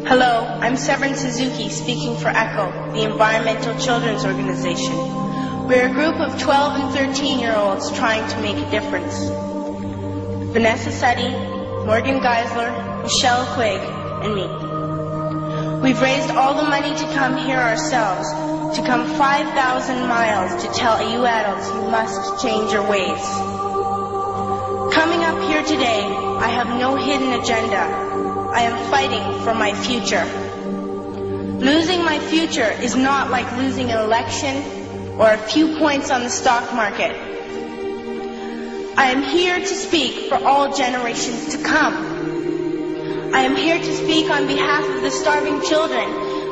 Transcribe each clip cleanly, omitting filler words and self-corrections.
Hello, I'm Severn Suzuki, speaking for ECHO, the Environmental Children's Organization. We're a group of 12 and 13-year-olds trying to make a difference. Vanessa Seti, Morgan Geisler, Michelle Quigg, and me. We've raised all the money to come here ourselves, to come 5,000 miles to tell you adults you must change your ways. Coming up here today, I have no hidden agenda. I am fighting for my future. Losing my future is not like losing an election or a few points on the stock market. I am here to speak for all generations to come. I am here to speak on behalf of the starving children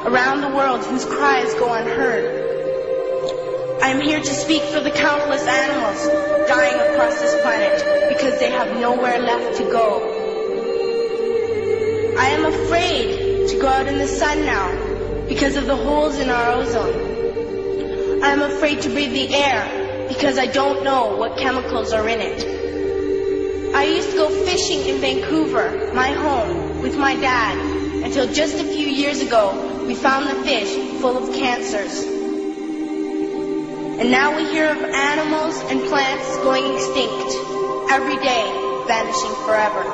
around the world whose cries go unheard. I am here to speak for the countless animals dying across this planet because they have nowhere left to go. I am afraid to go out in the sun now because of the holes in our ozone. I am afraid to breathe the air because I don't know what chemicals are in it. I used to go fishing in Vancouver, my home, with my dad, until just a few years ago we found the fish full of cancers. And now we hear of animals and plants going extinct, every day vanishing forever.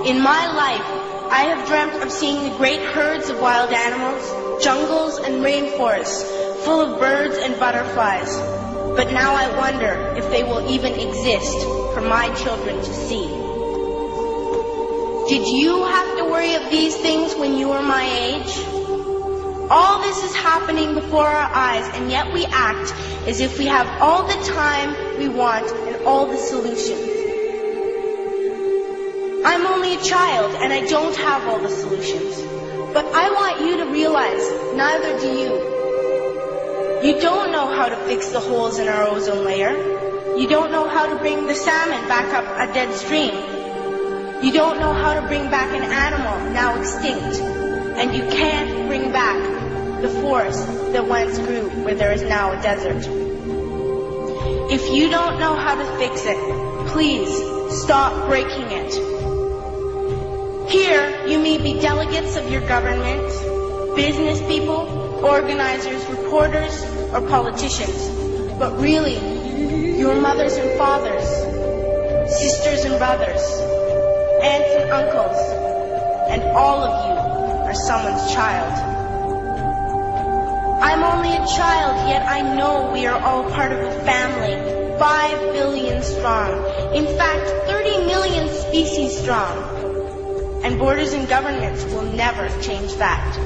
In my life, I have dreamt of seeing the great herds of wild animals, jungles and rainforests full of birds and butterflies. But now I wonder if they will even exist for my children to see. Did you have to worry of these things when you were my age? All this is happening before our eyes, and yet we act as if we have all the time we want and all the solutions. I'm only a child, and I don't have all the solutions. But I want you to realize, neither do you. You don't know how to fix the holes in our ozone layer. You don't know how to bring the salmon back up a dead stream. You don't know how to bring back an animal now extinct. And you can't bring back the forest that once grew where there is now a desert. If you don't know how to fix it, please stop breaking it. Here, you may be delegates of your government, business people, organizers, reporters, or politicians, but really, your mothers and fathers, sisters and brothers, aunts and uncles, and all of you are someone's child. I'm only a child, yet I know we are all part of a family, 5 billion strong, in fact, 30 million species strong. And borders and governments will never change that.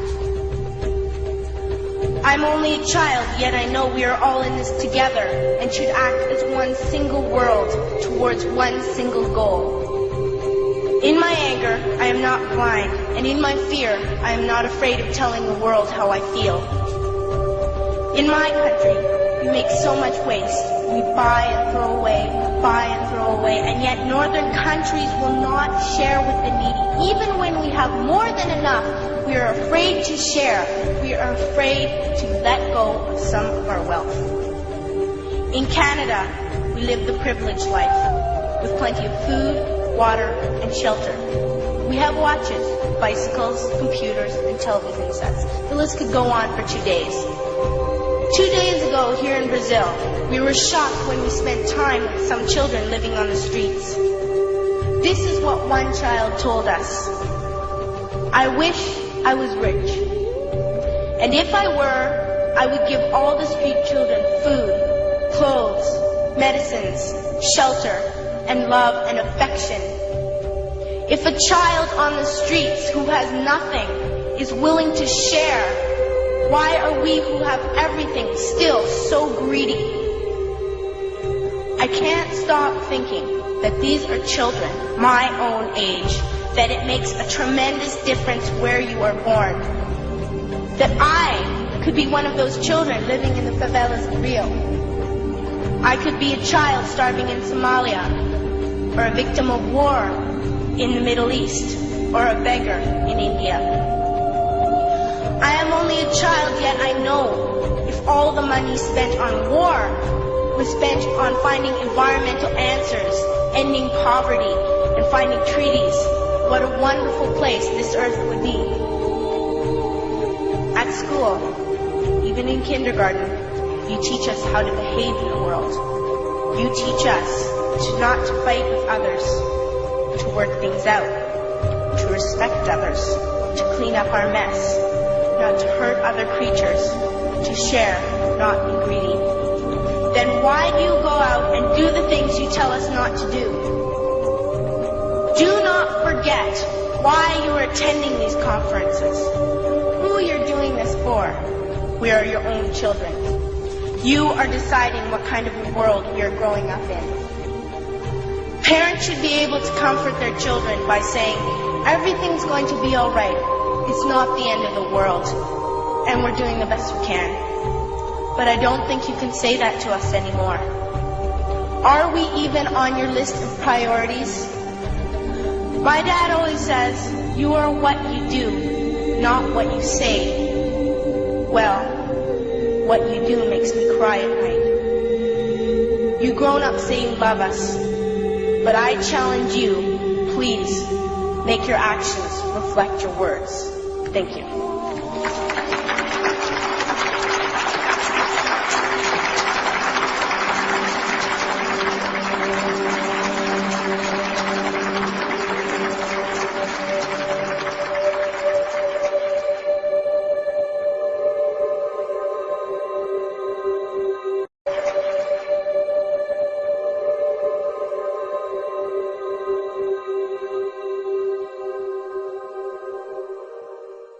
I'm only a child, yet I know we are all in this together and should act as one single world towards one single goal. In my anger, I am not blind, and in my fear, I am not afraid of telling the world how I feel. In my country, we make so much waste. We buy and throw away, and yet northern countries will not share with the needy. Even when we have more than enough, we are afraid to share. We are afraid to let go of some of our wealth. In Canada, we live the privileged life, with plenty of food, water, and shelter. We have watches, bicycles, computers, and television sets. The list could go on for 2 days. 2 days ago, here in Brazil, we were shocked when we spent time with some children living on the streets. This is what one child told us. I wish I was rich. And if I were, I would give all the street children food, clothes, medicines, shelter, and love and affection. If a child on the streets who has nothing is willing to share, why are we who have everything still so greedy? I can't stop thinking that these are children my own age, that it makes a tremendous difference where you are born. That I could be one of those children living in the favelas of Rio. I could be a child starving in Somalia, or a victim of war in the Middle East, or a beggar in India. I am only a child, yet I know if all the money spent on war was spent on finding environmental answers, ending poverty, and finding treaties what a wonderful place this earth would be. At school, even in kindergarten, you teach us how to behave in the world. You teach us not to fight with others, to work things out, to respect others, to clean up our mess, not to hurt other creatures, to share, not be greedy. Then why do you go out and do the things you tell us not to do? Do not forget why you are attending these conferences, who you're doing this for. We are your own children. You are deciding what kind of a world we are growing up in. Parents should be able to comfort their children by saying, everything's going to be all right. It's not the end of the world, and we're doing the best we can. But I don't think you can say that to us anymore. Are we even on your list of priorities? My dad always says, you are what you do, not what you say. Well, what you do makes me cry at night. You grown-ups say you love us, but I challenge you, please, make your actions reflect your words. Thank you.